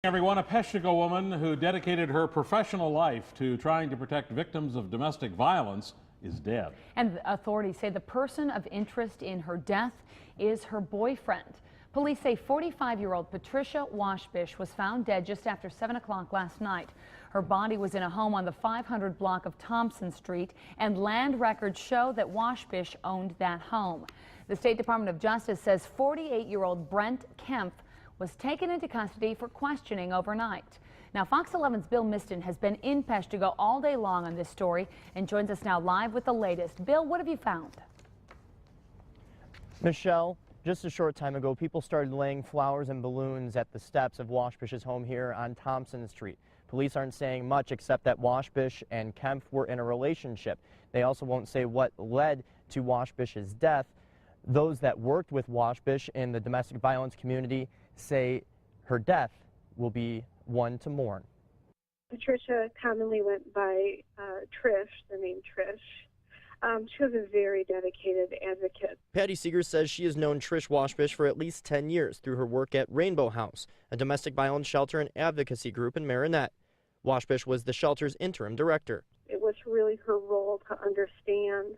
Everyone, a Peshtigo woman who dedicated her professional life to trying to protect victims of domestic violence is dead. And authorities say the person of interest in her death is her boyfriend. Police say 45-year-old Patricia Washbish was found dead just after 7 o'clock last night. Her body was in a home on the 500 block of Thompson Street, and land records show that Washbish owned that home. The State Department of Justice says 48-year-old Brent Kempf was taken into custody for questioning overnight. Now, Fox 11's Bill Miston has been in Peshtigo all day long on this story and joins us now live with the latest. Bill, what have you found? Michelle, just a short time ago, people started laying flowers and balloons at the steps of Washbish's home here on Thompson Street. Police aren't saying much except that Washbish and Kempf were in a relationship. They also won't say what led to Washbish's death. Those that worked with Washbish in the domestic violence community say her death will be one to mourn. Patricia commonly went by Trish, the name Trish. She was a very dedicated advocate. Patty Seeger says she has known Trish Washbish for at least 10 years through her work at Rainbow House, a domestic violence shelter and advocacy group in Marinette. Washbish was the shelter's interim director. It was really her role to understand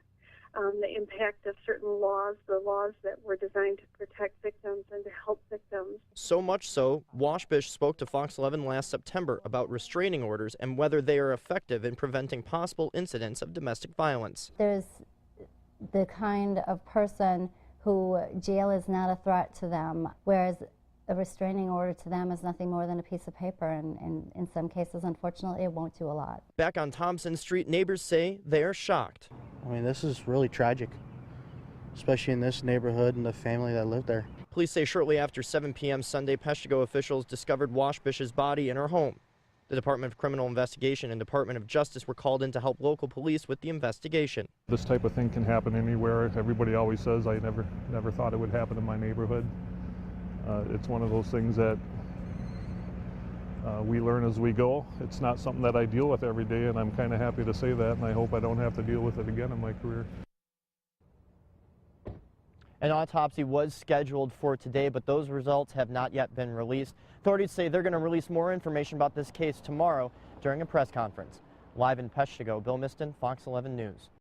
the impact of certain laws, the laws that were designed to protect victims and to help victims. So much so, Washbish spoke to Fox 11 last September about restraining orders and whether they are effective in preventing possible incidents of domestic violence. There's the kind of person who jail is not a threat to them, whereas a restraining order to them is nothing more than a piece of paper, and in some cases, unfortunately, it won't do a lot. Back on Thompson Street, neighbors say they are shocked. I mean, this is really tragic, especially in this neighborhood and the family that lived there. Police say shortly after 7 p.m. Sunday, Peshtigo officials discovered Washbish's body in her home. The Department of Criminal Investigation and Department of Justice were called in to help local police with the investigation. This type of thing can happen anywhere. Everybody always says, I never thought it would happen in my neighborhood. It's one of those things that we learn as we go. It's not something that I deal with every day, and I'm kind of happy to say that, and I hope I don't have to deal with it again in my career. An autopsy was scheduled for today, but those results have not yet been released. Authorities say they're going to release more information about this case tomorrow during a press conference. Live in Peshtigo, Bill Miston, Fox 11 News.